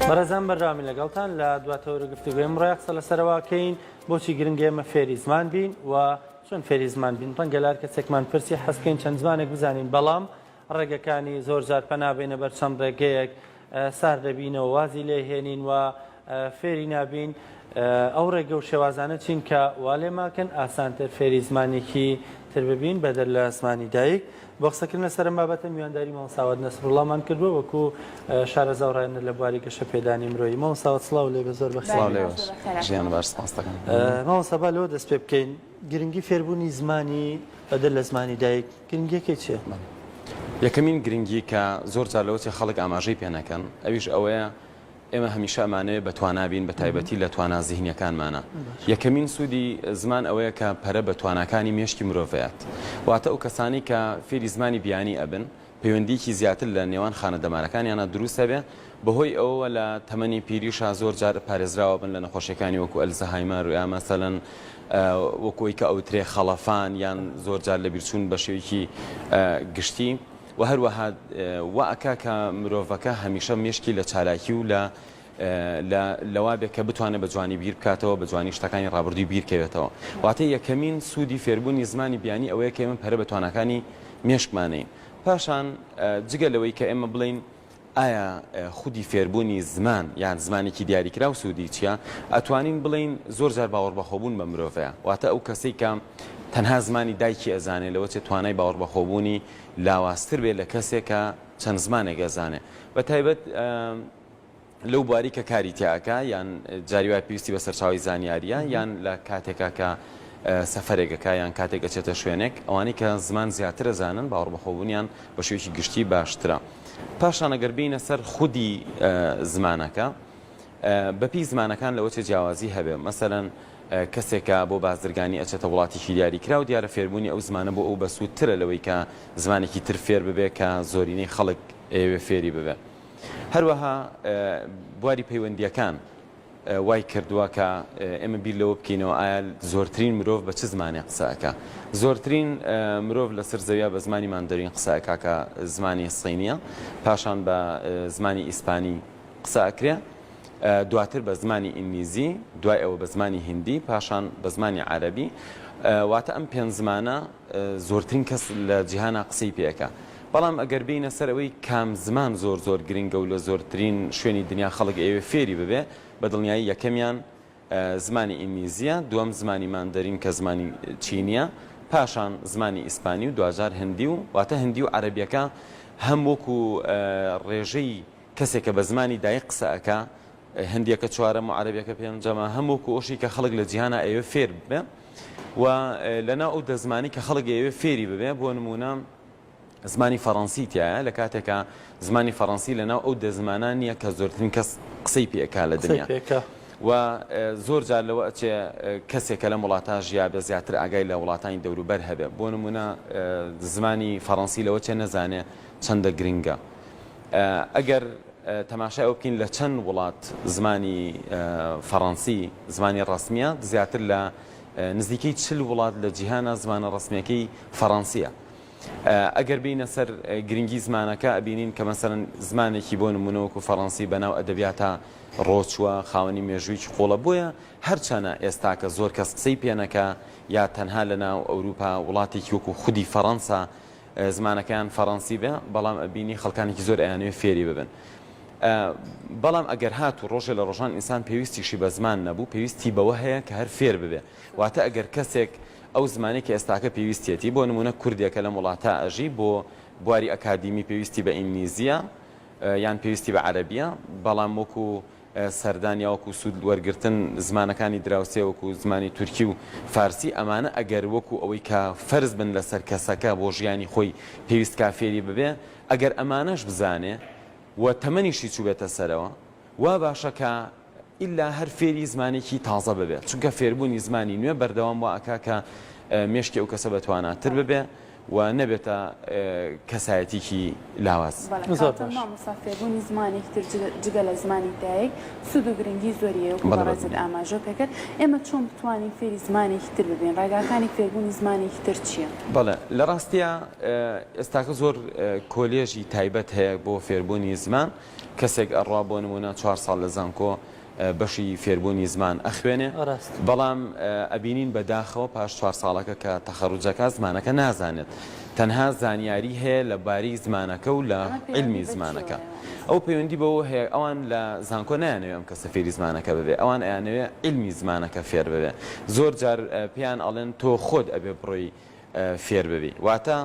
بەڕێزان بەرداوامی لەگەڵتان لە دواتەوە گفتوگوی ئەمڕۆ قسە لەسەرەوەکەین بۆچی گرنگە ئێمە فێری زمان بین و چۆن فێری زمان بین. ڕەنگە لار کەسێکمان پرسی حەزکەین چەند زمانێک بزانین، بەڵام ڕێگەکانی زۆر جار پەنابێنە بەر چەند ڕێگەیەک سار دەبینەوە وازی لێهێنین و فێری نابین. ئەو ڕێگە و شێوازانە چین کە وا لێماکەن ئاسانتر فێری زمانێکی تر ببین بەدەر لە زمانی دایک. بۆ قسەکردن لەسەر ئەم بابەتە میوانداری مامۆستا نەسڕوڵڵامان کردووە وەکو شارەزا و ڕایەنە لە بواری گەشە پێدانی مرۆیی. مامۆستا سڵاو لێ بە زۆر ژیان باش سپاس دەکەم. مامۆستا با لەوە دەست پێ بکەین گرنگی فێربوونی زمانی بەدەر لە زمانی دایک گرنگیەکەی چییە؟ یەکەمین گرنگی کە زۆر جار لەوەی خەڵک ئاماژەی پێ نەکەن ئەویش ئەوەیە ئێمە هەمیشە ئەمانەیە بە توانابین بە تایبەتی لە توانا زیهنیەکانمانە. یەکەمین سوودی زمان ئەوەیە کە پەرە بە تواناکانی مێشکی مرۆڤەیەت، واتە ئەو کەسانی کە فێری زمانی بیانی ئەبن پەیوەندیکی زیاتر لە نێوان خانەدەمارەکانیانە دروستە بێ، بەهۆی ئەوە لە تەمەنی پیریشا زۆر جار پارێزراوە بن لە نەخۆشیەکانی وەکو ئەلزەهایمەر یا مەسەلەن وەکوی کە ئەوترێ خەڵەفان یان زۆر جار لە بیرچوون بە شێوەیەکی گشتی و هەروەها وەکا کە مرۆڤەکە هەمیشە مێشکی لە چالاکی و لەوا بێت کە بتوانێت بە جوانی بیر بکاتەوە، بە جوانی شتەکانی ڕابردووی بیرکەوێتەوە. واتە یەکەمین سوودی فێربوونی زمانی بیانی ئەوەیە کە ئێمە پەرە بە توانەکانی مێشکمانەین. پاشان جگە لەوەی کە ئێمە بڵین ئایا خودی فێربوونی زمان یان زمانێکی دیاریکرا و سوودی چییە، ئەتوانین بڵین زۆر جار باوەڕبەخۆبوون بە مرۆڤەیە. واتە ئەو کەسەی کە تەنها زمانی دایکی ئەزانێت لەوە چێت توانای باوەڕبەخۆبوونی لاوااستر بێت لە کەسێکە چەند زمانێک ئەزانێ، بە تایبەت لەو بواری کە کاری تیاکە یان جاریوای پێویستی بە سەرچاوی زانیاریە یان لە کاتێکا کە سەفەرێکەکە یان کاتێک ئەچێتە شوێنێک، ئەوانەی کە زمان زیاتر ئەزانن باوەڕبەخۆبوونیان بە شێوەیەکی گشتی باشترە. پاشان ئەگەر بینە سەر خودی زمانەکە بەپی زمانەکان لەوە چێ جیاوازی هەبێ، مەسەلەن کەسێکە بۆ بازرگانی ئەچێتە وڵاتێکی دیاریکرا و دیارە فێربوونی ئەو زمانە بۆ ئەو بەسوودترە لەوەی کە زمانێکی تر فێر ببێ کە زۆرینەی خەڵک ئێوێ فێری ببێ. هەروەها بواری پەیوەندیەکان وای کردووە کە ئێمە بیر لەوە بکەینەوە ئایا زۆرترین مرۆڤ بە چ زمانی قسەکە. زۆرترین مرۆڤ لەسەر زەویا بە زمانی ماندەرین قسەکە کە زمانی سینیە، پاشان بە زمانی ئیسپانی قسەکرێ، دواتر بە زمانی ئینگلیزی، دوای ئەوە بە زمانی هیندی، پاشان بە زمانی عەرەبی. واتە ئەم پێنج زمانە زۆرترین کەس لە جیهانە قسەی پێەکە. بەڵام ئەگەر بینە سەر ئەوەی کام زمان زۆر گرنگە و لە زۆرترین شوێنی دنیا خەڵک ئێوێ فێری ببێ، بە دڵنیایی یەکەمیان زمانی ئینگلیزیە، دووەم زمانی ماندەرین کە زمانی چینیە، پاشان زمانی ئیسپانی و دوجار هەندی و واتە هەندی و عەرەبیەکە هەم وەکو ڕێژەی کەسێکە بە زمانی دایک قسەکە، هەندیەکە چوارەم و عەرەبیەکە پێنجەمە، هەم وەکو ئەوشی کە خەڵک لە جیهانە ئێوێ فێر ببێ و لەناو ئەو دەزمانی کە خەڵک ئێوێ فێری ببێ. بۆ نمونە زمانی فەڕەنسی تایە، لە کاتێکە زمانی فەڕەنسی لەناو ئەو دەزمانان نییە کە زۆرترین کەس قسەی پێکا لە دنیا و زۆر جار لەوە ئەچێ کەسێکە لە وڵاتە ژیا بە زیاتر ئاگای لە وڵاتانی دەوروبەر هەبێ. بۆ نمونە زمانی فەڕەنسی لەوە چێ نەزانێ چەندە گرنگە. ئەگەر تەماشای ئەو بکەین لە چەند وڵات زمانی فەڕەنسی زمانی ڕەسمیە، زیاتر لە نزیکەی 40 وڵات لە جیهانە زمانە ڕەسمیەکەی فەڕەنسیە. ئەگەر بینە سەر گرنگی زمانەکە ئەبینین کە مەسەرەن زمانێکی بۆ نمونەوەکو فەڕەنسی بەناو ئەدەبیاتە ڕۆچووە خاوەنی مێژوویی قۆڵە، بۆیە هەرچەنە ئێستاکە زۆر کەس قسەی پێنەکە یا تەنها لەناو ئەوروپا وڵاتێکی وەکو خودی فەڕەنسا زمانەکەیان فەڕەنسی بێ، بەڵام ئەبینی خەڵکانێکی زۆر ئەیانوێ فێری ببن. بەڵام ئەگەر هات و ڕۆژێ لە ڕۆژان ئینسان پێویستیشی بە زمان نەبوو، پێویستی بەوە هەیە کە هەر فێر ببێ. واتە ئەگەر کەسێک ئەو زمانێک ئێستاکە پێویستێتی، بۆ نمونە کوردێکە لە وڵاتە ئەژی بۆ بواری ئەکادیمی پێویستی بە ئینگلیزیە یان پێویستی بە عەرەبیە، بەڵام وەکو سەردانیا وەکو سوود وەرگرتن زمانەکانی دراوسێ وەکو زمانی تورکی و فارسی، ئەمانە ئەگەر وەکو ئەوەی کە فەرز بن لەسەر کەسەکە بۆ ژیانی خۆی پێویست کافێری ببێ، ئەگەر ئەمانەش بزانێ و تەمەنیشی چوو بێتە سەرەوە، وا باشەکە ئیلا هەر فێری زمانێکی تازە ببێت، چونکە فێربوونی زمانی نوێ بەردەوام وەکە کە مێشکی ئەو کەسە بەتواناتر ببێ و نەبێتە کەسایەتێکی لاواز. مامۆسافێبوونی زمانێکتر جگە لە زمانی دایک سود و گرنگی زۆریە و بەڕێزت ئاماژە پێکرد ئێمە چۆن بتوانین فێری زمانێکتر ببین ڕێگاکانی فێربوونی زمانێکتر چییە؟ بەڵێ لە ڕاستیە ئێستاکە زۆر کۆلێژی تایبەت هەیە بۆ فێربوونی زمان کەسێک ئەڕوا بۆ نمونە 4 ساڵ لە زانکۆ بەشی فێربوونی زمان ئەخوێنێ بەڵام ئەبینین بەداخەوە پاش 4 ساڵەکە کە تەخەڕوجەکە زمانەکە نازانێت تەنها زانیاری هەیە لە باری زمانەکە و لە علمی زمانەکە ئەو پەیوەندی بەوە هەیە ئەوان لە زانکۆ نایانەوێ ئەم کەسە فێری زمانەکە ببێ ئەوان ئەیانەوێ علمی زمانەکە فێر ببێ زۆر جار پێیان ئەڵێن تۆ خۆت ئەبێ بڕۆی فێر ببی واتە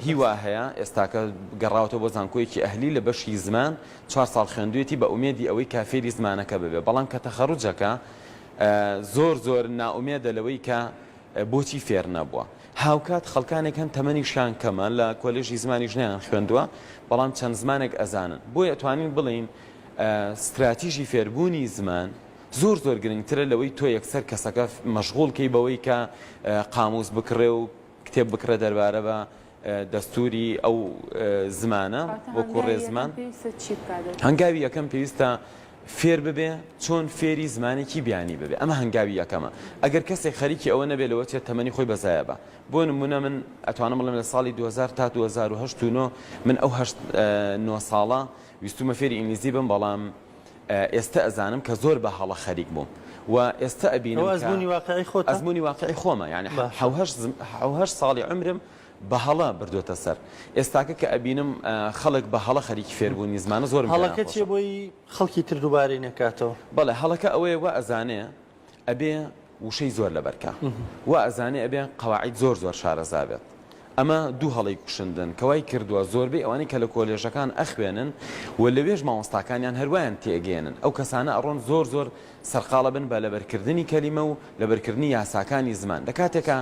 هیوا هەیە ئێستاکە گەڕاوەوە بۆ زانکۆیەکی ئەهلی لە بەشی زمان 4 ساڵ خوێندوێتی بە ئومێدی ئەوەی کافێری زمانەکە ببێ بەڵام کە تەخەڕوجەکە زۆر ناومێدە لەوەی کە بۆچی فێر نەبووە هاوکات خەڵکانێک هەن تەمەنیشان کەمە لە کۆلێژی زمانی ژنیان خوێندووە بەڵام چەند زمانێک ئەزانن بۆیە ئەتوانین بڵین استراتیژی فێربوونی زمان زۆر گرنگترە لەوەی تۆ یەکسەر کەسەکە مەشغوڵکەی بەوەی کە قاموس بکڕێ و کتێب بکرە دەربارە بە دەستوری ئەو زمانە وەکو ڕێزمان هەنگاوی یەکەم پێویستە فێر ببێ چۆن فێری زمانێکی بیانی ببێ ئەمە هەنگاوی یەکەمە ئەگەر کەسێک خەریکی ئەوە نەبێ لەوە چێت تەمەنی خۆی بەزایە بە بۆ نمونە من ئەتوانم بڵێم لە ساڵی 2000 تا 2008 من ئەو 9 ساڵە ویستومە فێری ئینگلیزی بم بەڵام ئێستا ئەزانم کە زۆر بە هەڵە خەریک بووم و ئێستا ئەبینم ئەزمموی واقعی خۆمە یعنی 7 ساڵی عمرم بە هەڵە بردوێتە سەر ئێستاکە کە ئەبینم خەڵک بە هەڵە خەریکی فێربوونی زمانە زۆر هەڵەکە چێ بۆی خەڵکی تر دووبارەی نەکاتەوە بەڵێ هەڵەکە ئەوەیە وا ئەزانێ ئەبێ وشەی زۆر لەبەرکە وا ئەزانێ ئەبێ قەواعید زۆر شارەزا بێت ئەمە دوو هەڵی کوشندن کەوای کردووە زۆربەی ئەوانەی کە لە کۆلێژەکان ئەخوێنن و لەوێژ مامۆستاکانیان هەروایان تێگەێنن ئەو کەسانە ئەڕۆن زۆر سەرقاڵە بن بە لەبەرکردنی کەلیمە و لەبەرکردنی یاساکانی زمان لە کاتێکە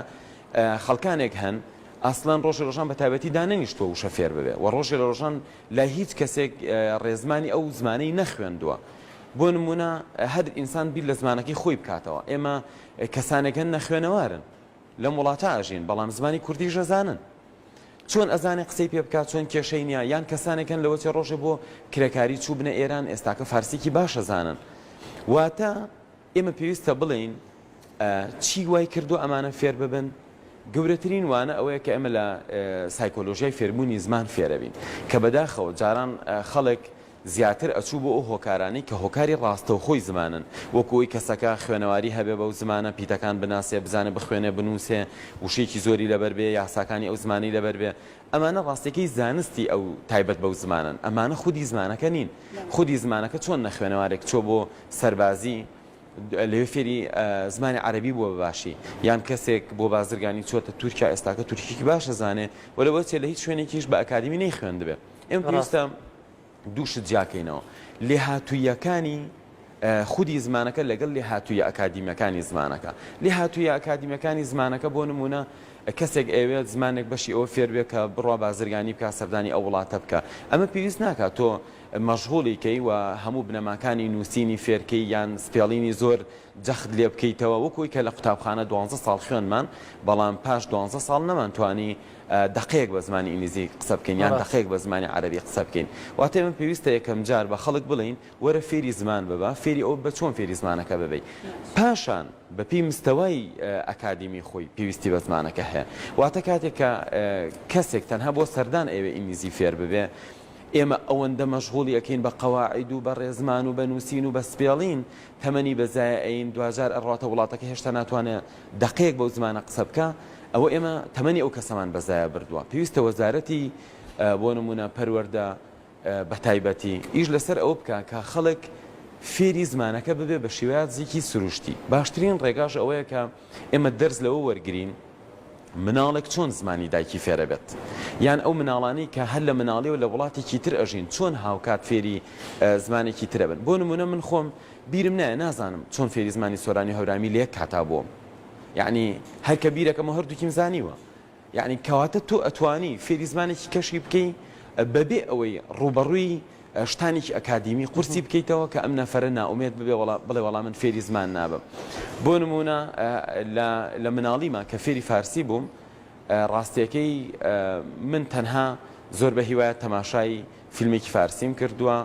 خەڵکانێک هەن ئاسڵان ڕۆژی ڕۆژان بە تایبەتی دانەنیشتووە وشە فێر ببێ و ڕۆژی لە ڕۆژان لە هیچ کەسێک ڕێزمانی ئەو زمانەی نەخوێندووە بۆ نمونە هەر ئینسان بیر لە زمانەکەی خۆی بکاتەوە ئێمە کەسانێکن نەخوێنەوارن لە وڵاتە ئاژین بەڵام زمانی کوردی ژەزانن چۆن ئەزانێ قسەی پێ بکات چۆن کێشەی نییە یان کەسانێکن لەوە چێ ڕۆژێ بۆ کرێکاری چوو بنە ئێران ئێستاکە فارسیکی باشەزانن واتە ئێمە پێویستە بڵین چی وای کردو ئەمانە فێر ببن گەورەترین وانە ئەوەیە کە ئەمە لە سایکۆلۆژیای فێربوونی زمان فێرەبین کە بەداخەوە جاران خەڵک زیاتر ئەچوو بۆ ئەو هۆکارانی کە هۆکاری ڕاستەوخۆی زمانن وەکوی کەسەکە خوێنەواری هەبێ بەو زمانە پیتەکان بناسێ بزانە بخوێنێ بنووسێ وشەیەکی زۆری لەبەر بێ یاساکانی ئەو زمانی لەبەر بێ ئەمانە ڕاستەکەی زانستی ئەو تایبەت بەو زمانن ئەمانە خودی زمانەکە نین خودی زمانەکە چۆن نەخوێنەوارێک چۆ بۆ سەربازی لەوێ فێری زمانی عەربی بووە باشی یان کەسێک بۆ بازرگانی چۆتە تورکیا ئێستاکە تورکیکی باشە زانێ و لەوە چێ لە هیچ شوێنێکیش بە ئەکادمی نەی خوێند بێ ئێمە پێویستە دووشت جیاکەینەوە لێهاتوویەکانی خودی زمانەکە لەگەڵ لێهاتوویە ئەکادیمیەکانی زمانەکە لێهاتوویە ئەکادیمیەکانی زمانەکە بۆ نمونە کەسێک ئەوێت زمانێک بەشی ئەوە فێر بێ کە بڕوا بازرگانی بکە سەردانی ئەو وڵاتە بکە ئەمە پێویست ناکات تۆ مەشغوڵیکەی و هەموو بنەماکانی نووسینی فێرکەی یان سپێڵینی زۆر جەخت لێ بکەیتەوە وەکوی کە لە قوتابخانە 12 ساڵ خوێنمان بەڵام پاش 12 ساڵ نەمانتوانی دقەیەک بە زمانی ئینگلیزی قسە بکەین یان دقەیەک بە زمانی عەرەبی قسە بکەین واتە من پێویستە یەکەم جار بە خەڵک بڵین وەرە فێری زمان ببە فێری ئەو بە چۆن فێری زمانەکە ببەی پاشان بە پێی مستەوای ئەکادیمی خۆی پێویستی بە زمانەکە هەیە واتە کاتێک کە کەسێک تەنها بۆ سەردان ئەوێ ئینگلیزی فێر ببێ ئێمە ئەوەندە مەشغوڵی ئەکەین بە قەواعید و بە ڕێزمان و بە نووسین و بە سپێڵین تەمەنی بەزایە ئەین دوجار ئەڕاتە وڵاتەکە هێشتا ناتوانێت دقەیەک بەو زمانە قسە بکە ئەوە ئێمە تەمەنی ئەو کەسەمان بەزایە بردووە پێویستە وەزارەتی بۆ نمونە پەروەردە بە تایبەتی ئیش لەسەر ئەوە بکە کە خەڵک فێری زمانەکە ببێ بە شێوازێکی سروشتی باشترین ڕێگاش ئەوەیە کە ئێمە دەرز لەوە وەرگرین مناڵێک چۆن زمانی دایکی فێرە بێت یان ئەو مناڵانی کە هەر لە مناڵی و لە وڵاتێکی تر ئەژین چۆن هاوکات فێری زمانێکی ترە بن بۆ نمونە من خۆم بیرم نایە نازانم چۆن فێری زمانی سۆرانی هەورامی لێک کاتا بووم یعنی هەر کە بیرەکەمە هەردووکیم زانیوە یعنی کەواتە تۆ ئەتوانی فێری زمانێکی کەشی بکەی بەبێ ئەوەی ڕوبەڕووی شتانێکی ئەکادیمی قورسی بکەیتەوە کە ئەم نەفرە ناومێت ببێ بڵێ وەڵام من فێری زمان نابم بۆ نمونە لە مناڵیمان کە فێری فارسی بووم ڕاستیەکەی من تەنها زۆر بە هیوایەت تەماشای فیلمێکی فارسیم کردووە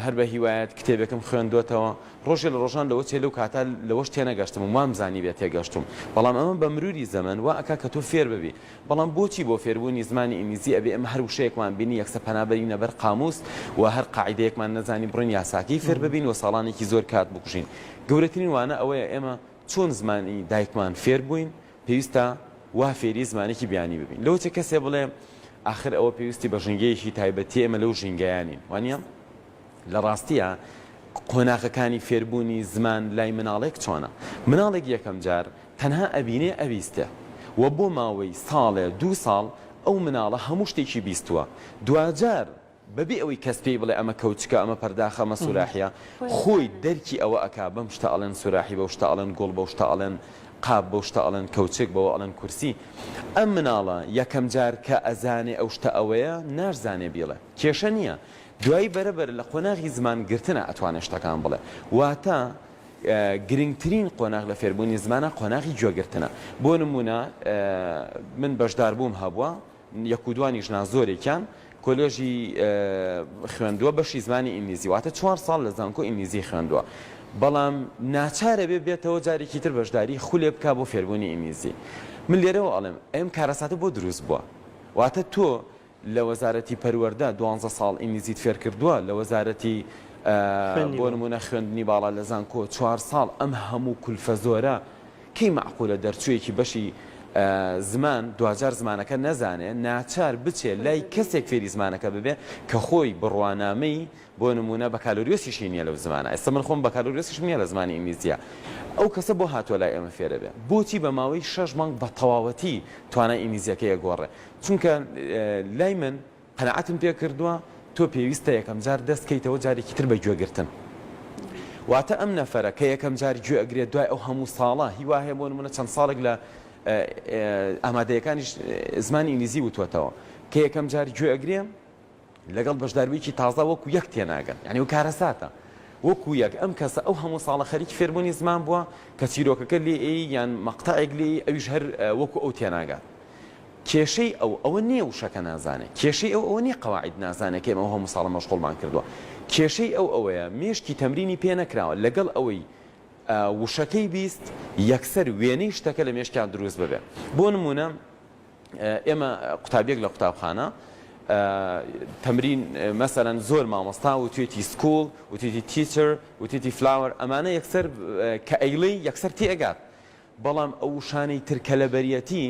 هەر بە هیوایەت کتێبێکم خوێندوێتەوە ڕۆژێ لە ڕۆژان لەوە چێ لەو کاتا لەوەش تێنەگەشتم و وام زانی بێت تێگەشتم بەڵام ئەمە بە مروری زەمن وا ئەکا کە تۆ فێر ببی بەڵام بۆچی بۆ فێربوونی زمانی ئینگلیزی ئەبێ ئەمە هەر وشەیەکمان بینی یەکسە پەنابەرینە بەر قاموس و هەر قاعیدەیەکمان نەزانی بڕۆین یاساکەی فێر ببین و ساڵانێکی زۆر کات بکوژین گەورەترین وانە ئەوەیە ئێمە چۆن زمانی دایکمان فێر بووین پێویستە وا فێری زمانێکی بیانی ببین لەوە چه کەسێ بڵێ آخر ئەوە پێویستی بە ژنگەیەکی تایبەتی ئێمە لەو ژینگەیانین وانە لە ڕاستیە قۆناغەکانی فێربوونی زمان لای مناڵێک چۆنە مناڵێک یەکەم جار تەنها ئەبینێ ئەویستە و بۆ ماوەی ساڵێ 2 ساڵ ئەو مناڵە هەموو شتێکی بیستووە دوجار بەبێ ئەوەی کەس پێی بڵێ ئەمە کەوچکە ئەمە پەرداخە ئەمە سوراحیە خۆی دەرکی ئەوە ئەکا بەم شتە ئەڵێن سوراحی بەو شتە ئەڵێن گوڵ بەو شتە ئەڵێن قاب بەو شتە ئەڵێن کەوچک بەوە ئەڵێن کورسی ئەم مناڵە یەکەم جار کە ئەزانێ ئەو شتە ئەوەیە ناشزانێ بیڵێ کێشە نییە دوایی بەرەبەر لە قۆناغی زمانگرتنە ئەتوانێت شتەکان بڵێ واتە گرنگترین قۆناغ لە فێربوونی زمانە قۆناغی گوێگرتنە بۆ نمونە من بەشدار بووم هەبووە یەک و دوانی ژنا زۆرێکیان کۆلێژی خوێندووە بەشی زمانی ئینگلیزی واتە 4 ساڵ لە زانکۆ ئینگلیزی خوێندووە بەڵام ناچارە بێتەوە جارێکی تر بەشداری خولێ بکا بۆ فێربوونی ئینگلیزی من لێرەوە ئەڵێم ئەم کارەساتە بۆ دروست بووە واتە تۆ لە وەزارەتی پەروەردە 12 ساڵ ئینگلیزیت فێر کردووە لە وەزارەتی بۆ نمونە خوێندنی باڵا لە زانکۆ 4 ساڵ ئەم هەموو کولفە زۆرە کەی معقولە دەرچوویەکی بەشی زمان دوجار زمانەکە نەزانێ ناچار بچێت لای کەسێک فێری زمانەکە ببێ کە خۆی بڕوانامەی بۆ نمونە بە کالۆریۆسیشی نییە لەو زمانە ئێستا من خۆم بە کالۆریۆسیش نییە لە زمانی ئینگلیزیە ئەو کەسە بۆ هاتووە لای ئێمە فێرە بێ بۆچی بە ماوەی 6 مانگ بە تەواوەتی توانای ئینگلیزیەکەی گۆڕێ چونکە لای من قەنەعەتم پێ کردووە تۆ پێویستە یەکەم جار دەستکەیتەوە جارێکی تر بە گوێگرتن واتە ئەم نەفەرە کە یەکەم جار گوێ ئەگرێت دوای ئەو هەموو ساڵە هیوا هەیە بۆ نمونە چەند ساڵێک لە ئامادەیەکانی زمانی ئینگلیزی وتوەتەوە کە یەکەم جار گوێ ئەگرێ لەگەڵ بەشدارویکی تازە وەکو یەک تێناگەن یعنی و کارەساتە وەکو یەک ئەم کەسە ئەو هەموو ساڵە خەریکی فێربوونی زمان بووە کە چیرۆکەکە لێ یان مەقتەعێک لێ ئەویش هەر وەکو ئەو تێناگات کێشەی ئەوە نییە وشەکە نازانێت کێشەی ئەوە نیە قەواعید نازانێت کە ئەمە هەموو ساڵە مەشغوڵمان کردووە کێشەی ئەوەیە مێشکی تەمرینی پێ نەکراوە لەگەڵ ئەوەی وشەکەی بیست یەکسەر وێنەی شتەکە لە مێشکیان دروست ببێ بۆ نمونە ئێمە قوتابیەک لە قوتابخانە تەمرین مەسەرەن زۆر مامۆستا و توێتی سکوڵ و توێتی تیچەر و توێتی فلاور ئەمانە یەکسەر کە ئەیڵەی یەکسەر تێئەگات بەڵام ئەو شانەی ترکە لە بەریەتی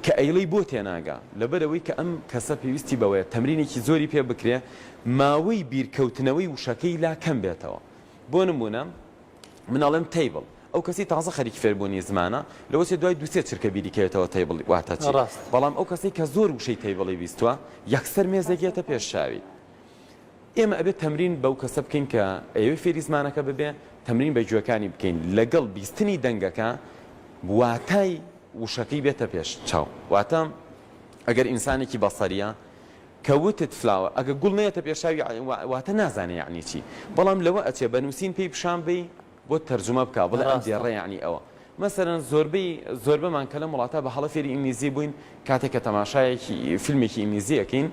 کە ئەیڵەی بۆ تێناگا لەبەرەوەی کە ئەم کەسە پێویستی بەوەیە تەمرینێکی زۆری پێ بکرێ ماوەی بیرکەوتنەوەی وشەکەی لا کەم بێتەوە بۆ نمونە مناڵم تیبل ئەو کەسی تازە خەریکی فێربوونی زمانە لەوە چێ دوای 2-3 چرکە بیریکەوێتەوە تیبل واتە چی بەڵام ئەو کەسی کە زۆر وشەی تیبڵی بیستووە یەکسەر مێزێکێتە پێش شاوی ئێمە ئەبێت تەمرین بەو کەسە بکەین کە ئەوەی فێری زمانەکە ببێ تەمرین بە گوێەکانی بکەین لەگەڵ بیستنی دەنگەکە واتای وشەکەی بێتە پێش چاو واتە ئەگەر ئینسانێکی بەسەریە کەوتت فلاوە ئەگە گوڵ نێتە پێشاوی واتە نازانێ یعنی چی بەڵام لەوە ئەچێ بە نووسین پێی پیشان بی بۆ تەرجمە بکە بڵێ ئەم دێڕێ یعنی ئەوە مەسەرەن زۆربەمان کە لە وڵاتە بە هەڵە فێری ئینگلیزی بووین کاتێک کە تەماشایەکی فیلمێکی ئینگلیزیەکەین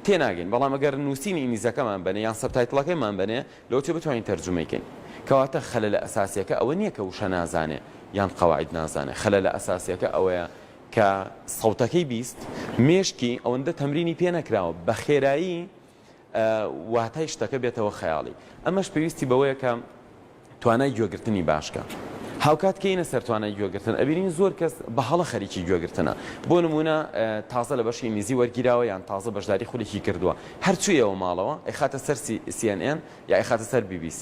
تێناگەین بەڵام ئەگەر نووسینی ئینگلیزەکەمان بنێ یان سەبتایتڵەکەیمان بنێ لەوە چێ بتوانین تەرجمەیکەین کەواتە خەلە لە ئەساسیەکە ئەوە نییە کە وشە نازانێ یان قەواعید نازانێ خەلە لە ئەساسیەکە ئەوەیە کە سەوتەکەی بیست مێشکی ئەوەندە تەمرینی پێ نەکراوە بە خێرایی واتای شتەکە بێتەوە خەیاڵی ئەمەش پێویستی بەوەیە کە توانای گوێگرتنی باشکە هاوکات کەینە سەر توانای گوێگرتن ئەبینین زۆر کەس بە هەڵە خەریکی گوێگرتنە بۆ نمونە تازە لە بەشی ئینگلیزی وەرگیراوە یان تازە بەشداری خولێکی کردووە هەرچوویەوە ماڵەوە ئەیخاتە سەر CNN یا ئەیخاتە سەر BBC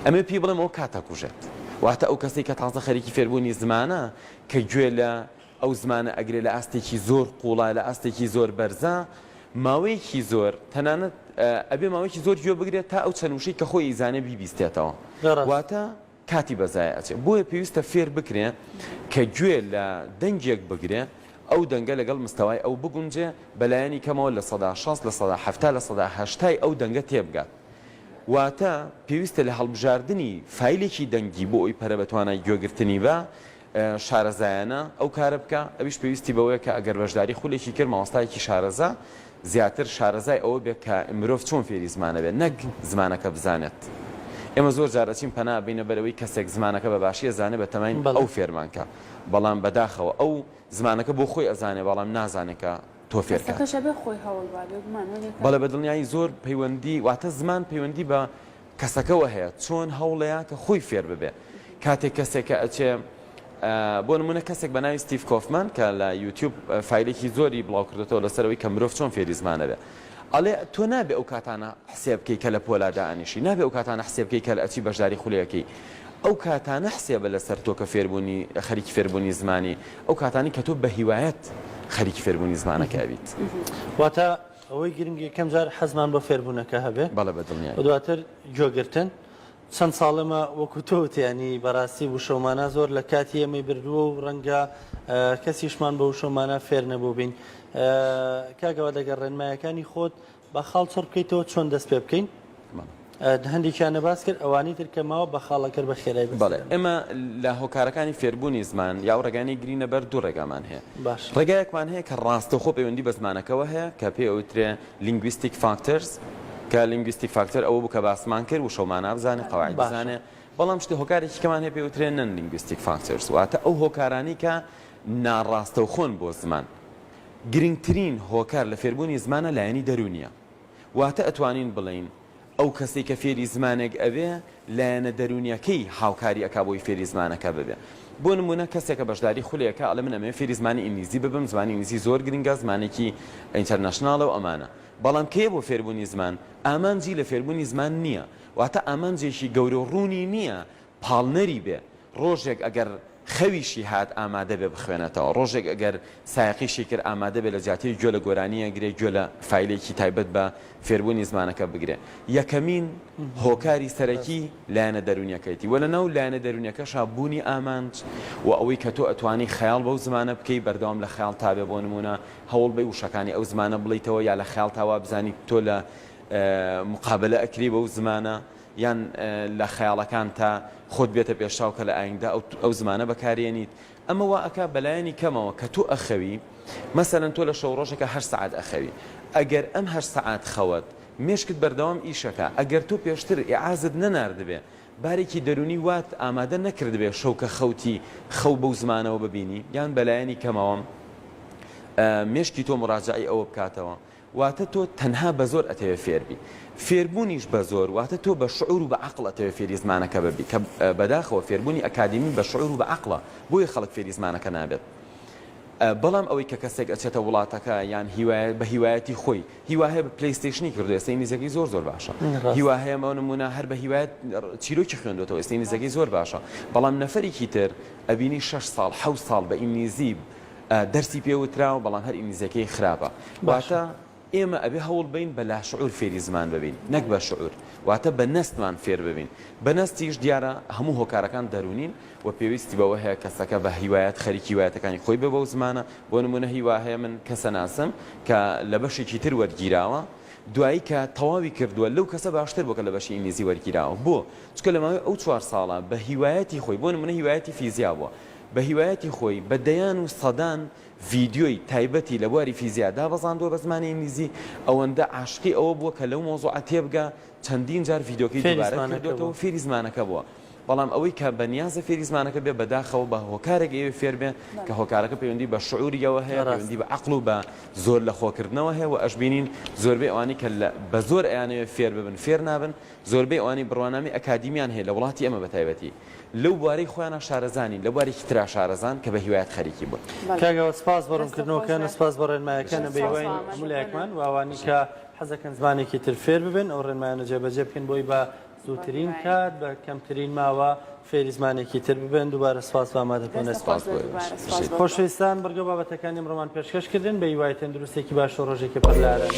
ئەمە پێی بڵێم ئەو کاتە کوژێت واتە ئەو کەسێک کە تازە خەریکی فێربوونی زمانە کە گوێ لە ئەو زمانە ئەگرێ لە ئاستێکی زۆر قوڵای لە ئاستێکی زۆر بەرزە ماوەیەکی زۆر تەنانەت ئەبێ ماوەیەکی زۆر گوێ بگرێت تا ئەو چەنوشەی کە خۆی ئیزانە بیبیستێتەوە واتە کاتی بەزایە ئەچێ بۆیە پێویستە فێر بکرێ کە گوێ لە دەنگێک بگرێ ئەو دەنگە لەگەڵ مستەوای ئەو بگونجێ بەلایەنی کەمەوە لە 160 لە 170 لە 180 ئەو دەنگە تێبگات واتە پێویستە لە هەڵبژاردننی فایلێکی دەنگی بۆ ئەوی پەرە بە توانای گوێگرتنی بە شارەزایانە ئەو کارە بکە ئەویش پێویستی بەوەیە کە ئەگەر بەشداری خولێکی کرد مامۆستایەکی شارەزا زیاتر شارەزای ئەوە بێت کە مرۆڤ چۆن فێری زمانە بێت نەک زمانەکە بزانێت. ئێمە زۆر جارەچین پەنا بینە بەرەوەی کەسێک زمانەکە بە باشی ئەزانێت بە تەمەین ئەو فێرمانکە بەڵام بەداخەوە ئەو زمانەکە بۆ خۆی ئەزانێ بەڵام نازانێکە تۆ فێرکە بەڵێ بە دڵنیایی زۆر پەیوەندی واتە زمان پەیوەندی بە کەسەکەەوە هەیە چۆن هەوڵەیە کە خۆی فێر ببێ کاتێک کەسێکە ئەچێ بۆ نمونە کەسێک بە ناوی ستیف کۆفمان کە لە یوتیوب فایلێکی زۆری بڵاو کردێتەوە لەسەرەوەی کە مرۆڤ چۆن فێری زمانە بێ ئەڵێ تۆ نابێ ئەو کاتانە حسێب بکەی کە لە پۆلادا ئانیشی نابێ ئەو کاتانە حسێب بکەی کە لە ئەچی بەشداری خولەکەی ئەو کاتانە حسێبە لەسەر تۆ کە فێربوونی خەریکی فێربوونی زمانی ئەو کاتانی کە تۆ بە هیوایەت خەریکی فێربوونی زمانەکە ئەبیت واتە ئەوەی گرنگی کەم جار حەزمان بۆ فێربوونەکە هەبێ بەڵێ بەدڵنیایی دواتر گوێگرتن چەند ساڵەمە وەکو تۆتیانی بەڕاستی وشەمانە زۆر لە کاتی ئەمەی بردووە و ڕەنگە کەسیشمان بە وشەمانە فێر نەبوو بین کاگەوە دەگەر ڕێنمایەکانی خۆت بە خاڵ چڕ بکەیتەوە چۆن دەست پێ بکەین هەندێکیانە باس کرد ئەوانی تر کەماوە بە خاڵەکرد بە خێرای بڵێ ئێمە لە هۆکارەکانی فێربوونی زمان یا ڕێگانی گرینە بەر دوو ڕێگامان هەیە باش ڕێگایەکمان هەیە کە ڕاستەخۆ پەیوەندی بە زمانەکەەوە هەیە کە پێ ئەوترێ لینگویستیک فاکتەرز کە لینگویستیک فاکتەر ئەوە بوو کە باسمان کرد و شەومانە بزانێ قەواعید بزانێ بەڵام شتی هۆکارێکی کەمان هەیە پێوترێن نەن لینگویستیک فاکتەرز واتە ئەو هۆکارانی کە ناڕاستەوخۆن بۆ زمان گرنگترین هۆکار لە فێربوونی زمانە لایەنی دەرونیە واتە ئەتوانین بڵین ئەو کەسی کە فێری زمانێک ئەوێ لایەنە دەرونیەکەی هاوکاری ئەکا بۆی فێری زمانەکە ببێ بۆ نمونە کەسێکە بەشداری خولەکە ئەڵێ من ئەمێ فێری زمانی ئینگلیزی ببم زمانی ئینگلیزی زۆر گرنگە زمانێکی ئینتەرنەشناڵە و ئەمانە بەڵام کێ بۆ فێربوونی زمان ئامانجی لە فێربوونی زمان نییە واتە ئامانجێکی گەورە ڕوونی نییە پاڵنەری بێ ڕۆژێک ئەگەر خەویشی هات ئامادە بێ بخوێنێتەوە ڕۆژێک ئەگەر سایقیشی کرد ئامادە بێ لە جیاتی گوێ لە گۆرانیە گرێ گوێ لە فیلێکی تایبەت بە فێربوونی زمانەکە بگرێ یەکەمین هۆکاری سەرەکی لایەنە دەرونیەکەیتی وە لە ناو لایەنە دەرونیەکەشا بوونی ئامانج و ئەوەی کە تۆ ئەتوانی خەیاڵ بەو زمانە بکەی بەردەوام لە خەیاڵ تابێ بۆ نمونە هەوڵ بەی وشەکانی ئەو زمانە بڵیتەوە یا لە خەیاڵ تاوا بزانی تۆ لە مقابلە ئەکری بەو زمانە یان لە خەیاڵەکان تا خۆت بێتە پێشاو کە لە ئایندا ئەو زمانە بەکارێنیت ئەمە وا ئەکا بەلایەنی کەمەوە کە تۆ ئەخەوی مەسەرەن تۆ لە شەو ڕۆژێکە 8 سەعات ئەخەوی ئەگەر ئەم 8 سەعات خەوت مێشکت بەردەوام ئیشەکە ئەگەر تۆ پێشتر ئیعازت نەناردبێ بارێکی دەرونی وات ئامادە نەکردبێ شەوکە خەوتی خەو بەو زمانەوە ببینی یان بەلایەنی کەمەوە مێشکی تۆ مراجعی ئەوە بکاتەوە واتە تۆ تەنها بە زۆر ئەتەوێ فێربی فێربوونیش بە زۆر واتە تۆ بە شعور و بە عەقڵ ئەتەوێ فێری زمانەکە ببی کە بەداخەوە فێربوونی ئەکادمی بە شعور و بە عەقڵە بۆیە خەڵک فێری زمانەکە نابێت بەڵام ئەوەی کە کەسێک ئەچێتە وڵاتەکە یان بە هیوایەتی خۆی هیواهەیە بە پلەیستێشنی کردو ئێستا نزیەکەی زۆر زۆر باشە هیواهەیە ئەو نمونە هەر بە هیوایەت چیرۆکی خوێندوێتەوە ئێستا نزیەکەی زۆر باشە بەڵام نەفەرێکی تر ئەبینی 6 ساڵ 7 ساڵ بە ئینگلیزی دەرسی پێوتراوە بەڵام هەر ئینگلیزیەکەی خراپە واتە ئێمە ئەبێ هەوڵ بین بە لاشعور فێری زمان ببین نەک بە شعور واتە بە نەستمان فێر ببین بە نەستیش دیارە هەموو هۆکارەکان دەرونین و پێویستی بەوە هەیە کەسەکە بە هیوایەت خەریکی هیوایەتەکانی خۆی بە بەو زمانە بۆ نمونە هیوا هەیە من کەسە ناسم کە لە بەشێکی تر وەرگیراوە دوایی کە تەواوی کردووە لەو کەسە باشتر بۆ کە لە بەشی ئینگلیزی وەرگیراوە بۆ چکە لەماوەی ئەو 4 ساڵە بە هیوایەتی خۆی بۆ نمونە هیوایەتی فیزیا بووە بە هیوایەتی خۆی بە دەیان و سەدان ڤیدیۆی تایبەتی لە بواری فیزیادا بەزاندووە بە زمانی ئینگلیزی ئەوەندە عاشقی ئەوە بووە کە لەو مۆزوعە تێبگا چەندین جار ڤیدیۆکەی دووبارە کردوێتەوە فێری زمانەکە بووە بەڵام ئەوەی کە بەنیازە فێری زمانەکە بێ بەداخەوە بە هۆکارێک ئێوە فێر بێ کە هۆکارەکە پەیوەندی بە شعوریەوە هەیە پەیوەندی بە عەقڵ و بە زۆر لە خۆکردنەوە هەیە و ئەشبینین زۆربەی ئەوانی کە بە زۆر ئەیانەوێ فێر ببن فێر نابن زۆربەی ئەوانی بڕوانامی ئەکادیمیان هەیە لە وڵاتی ئەمە بەتایبەتی لەو بوارەی خۆیانە شارەزانی لە بوارێکی ترا شارەزان کە بە هیوایەت خەریکی بوون کاگەوە سپاس بە ڕوونکردنەوەکەن سپاس بە ڕێنمایەکانە بە هیوای مولایەکمان و ئەوانی کە حەزەکەن زمانێکی تر فێر ببن ئەو ڕێنمایانە جێبەجێ بکەن بۆی بە زووترین کات بە کەمترین ماوە فێری زمانێکی تر ببن دووبارە سپاس و ئامادەبوون سپاس خۆشەویستان بەرگە بابەتەکانی ئەمڕۆمان پێشکەشکردن بە هیوای تەندروستێکی باش و ڕۆژێکی پەرلارە